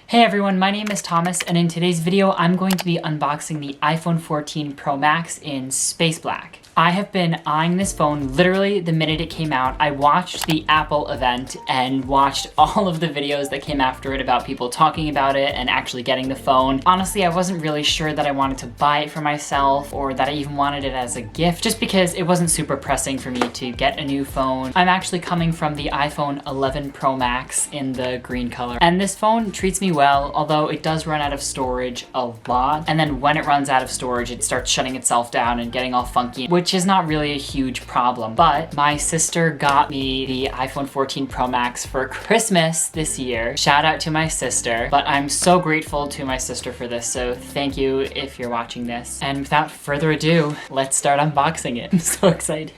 Hey everyone, my name is Thomas, and in today's video, I'm going to be unboxing the iPhone 14 Pro Max in Space Black. I have been eyeing this phone literally the minute it came out. I watched the Apple event and watched all of the videos that came after it about people talking about it and actually getting the phone. Honestly, I wasn't really sure that I wanted to buy it for myself or that I even wanted it as a gift, just because it wasn't super pressing for me to get a new phone. I'm actually coming from the iPhone 11 Pro Max in the green color, and this phone treats me well, although it does run out of storage a lot. And then when it runs out of storage, it starts shutting itself down and getting all funky, which is not really a huge problem. But my sister got me the iPhone 14 Pro Max for Christmas this year. Shout out to my sister, but I'm so grateful to my sister for this, so thank you if you're watching this. And without further ado, let's start unboxing it. I'm so excited.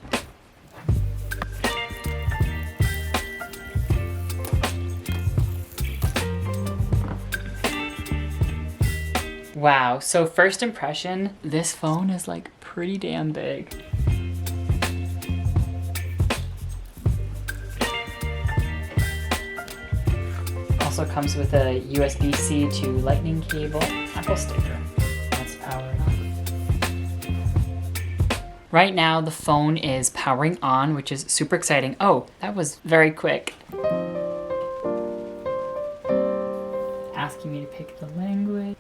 Wow, so first impression, this phone is like pretty damn big. Also comes with a USB-C to lightning cable, Apple sticker. Let's power it on. Right now the phone is powering on, which is super exciting. Oh, that was very quick. Asking me to pick the language.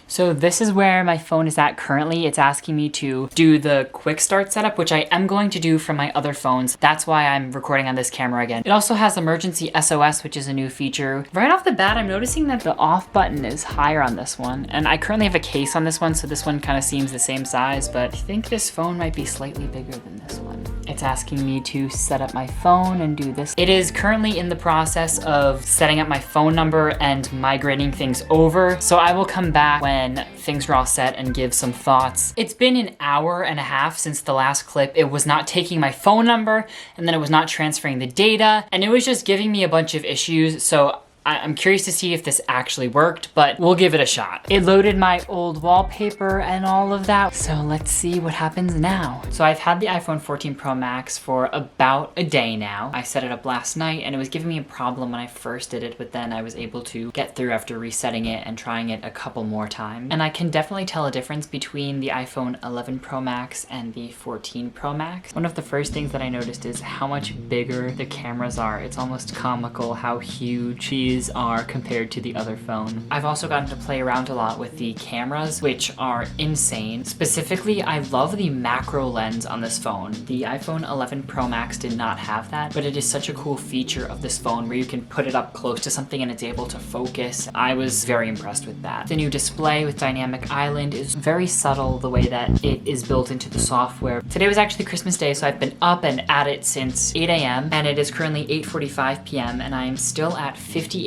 So this is where my phone is at currently. It's asking me to do the quick start setup, which I am going to do from my other phones. That's why I'm recording on this camera again. It also has emergency SOS, which is a new feature. Right off the bat, I'm noticing that the off button is higher on this one. And I currently have a case on this one, so this one kind of seems the same size, but I think this phone might be slightly bigger than this one. It's asking me to set up my phone and do this. It is currently in the process of setting up my phone number and migrating things over, so I will come back when things are all set and give some thoughts. It's been an hour and a half since the last clip. It was not taking my phone number, and then it was not transferring the data, and it was just giving me a bunch of issues, so I'm curious to see if this actually worked, but we'll give it a shot. It loaded my old wallpaper and all of that, so let's see what happens now. So I've had the iPhone 14 Pro Max for about a day now. I set it up last night and it was giving me a problem when I first did it, but then I was able to get through after resetting it and trying it a couple more times. And I can definitely tell a difference between the iPhone 11 Pro Max and the 14 Pro Max. One of the first things that I noticed is how much bigger the cameras are. It's almost comical how huge these are compared to the other phone. I've also gotten to play around a lot with the cameras, which are insane. Specifically, I love the macro lens on this phone. The iPhone 11 Pro Max did not have that, but it is such a cool feature of this phone where you can put it up close to something and it's able to focus. I was very impressed with that. The new display with Dynamic Island is very subtle the way that it is built into the software. Today was actually Christmas Day, so I've been up and at it since 8 a.m. and it is currently 8:45 p.m. and I am still at 58%,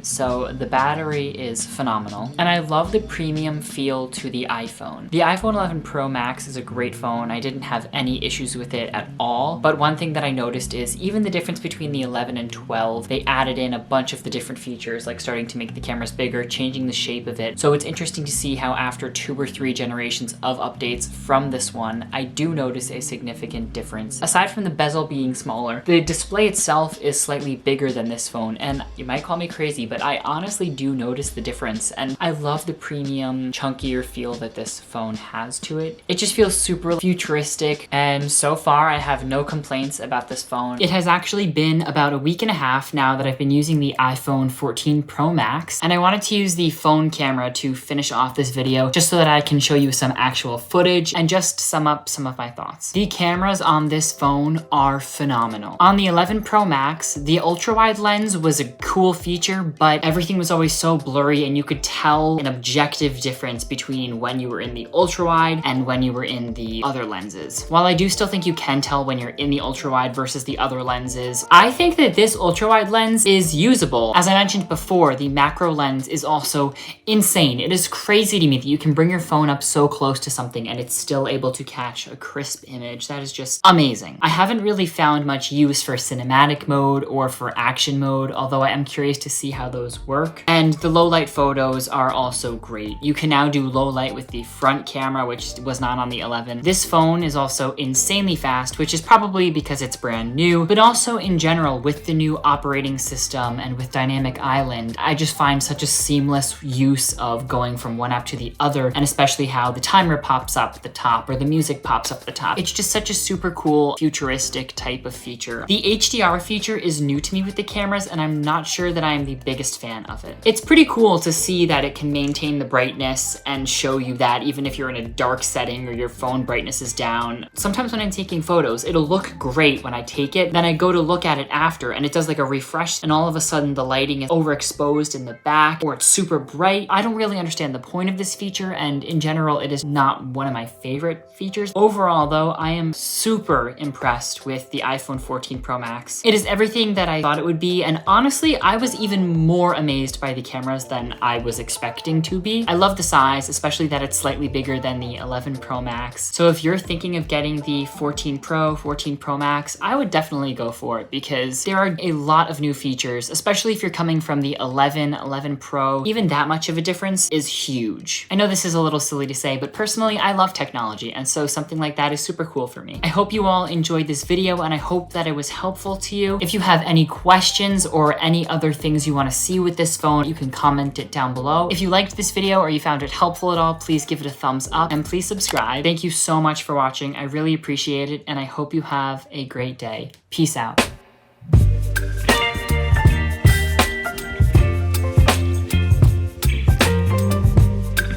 so the battery is phenomenal. And I love the premium feel to the iPhone. The iPhone 11 Pro Max is a great phone. I didn't have any issues with it at all, but one thing that I noticed is even the difference between the 11 and 12, they added in a bunch of the different features, like starting to make the cameras bigger, changing the shape of it. So it's interesting to see how after 2 or 3 generations of updates from this one, I do notice a significant difference. Aside from the bezel being smaller, the display itself is slightly bigger than this phone, and you might call me crazy, but I honestly do notice the difference, and I love the premium, chunkier feel that this phone has to it. It just feels super futuristic, and so far I have no complaints about this phone. It has actually been about a week and a half now that I've been using the iPhone 14 Pro Max, and I wanted to use the phone camera to finish off this video just so that I can show you some actual footage and just sum up some of my thoughts. The cameras on this phone are phenomenal. On the 11 Pro Max, the ultra-wide lens was a cool feature, but everything was always so blurry and you could tell an objective difference between when you were in the ultra-wide and when you were in the other lenses. While I do still think you can tell when you're in the ultra-wide versus the other lenses, I think that this ultra-wide lens is usable. As I mentioned before, the macro lens is also insane. It is crazy to me that you can bring your phone up so close to something and it's still able to catch a crisp image. That is just amazing. I haven't really found much use for cinematic mode or for action mode, although I am curious to see how those work. And the low light photos are also great. You can now do low light with the front camera, which was not on the 11. This phone is also insanely fast, which is probably because it's brand new, but also in general with the new operating system and with Dynamic Island, I just find such a seamless use of going from one app to the other, and especially how the timer pops up at the top or the music pops up at the top. It's just such a super cool futuristic type of feature. The HDR feature is new to me with the cameras, and I'm not sure that I am the biggest fan of it. It's pretty cool to see that it can maintain the brightness and show you that even if you're in a dark setting or your phone brightness is down. Sometimes when I'm taking photos, it'll look great when I take it, then I go to look at it after and it does like a refresh, and all of a sudden the lighting is overexposed in the back or it's super bright. I don't really understand the point of this feature, and in general it is not one of my favorite features. Overall though, I am super impressed with the iPhone 14 Pro Max. It is everything that I thought it would be, and honestly I was even more amazed by the cameras than I was expecting to be. I love the size, especially that it's slightly bigger than the 11 Pro Max. So if you're thinking of getting the 14 Pro, 14 Pro Max, I would definitely go for it because there are a lot of new features, especially if you're coming from the 11, 11 Pro. Even that much of a difference is huge. I know this is a little silly to say, but personally I love technology, and so something like that is super cool for me. I hope you all enjoyed this video, and I hope that it was helpful to you. If you have any questions or any other things you want to see with this phone, you can comment it down below. If you liked this video or you found it helpful at all, please give it a thumbs up and please subscribe. Thank you so much for watching. I really appreciate it, and I hope you have a great day. Peace out.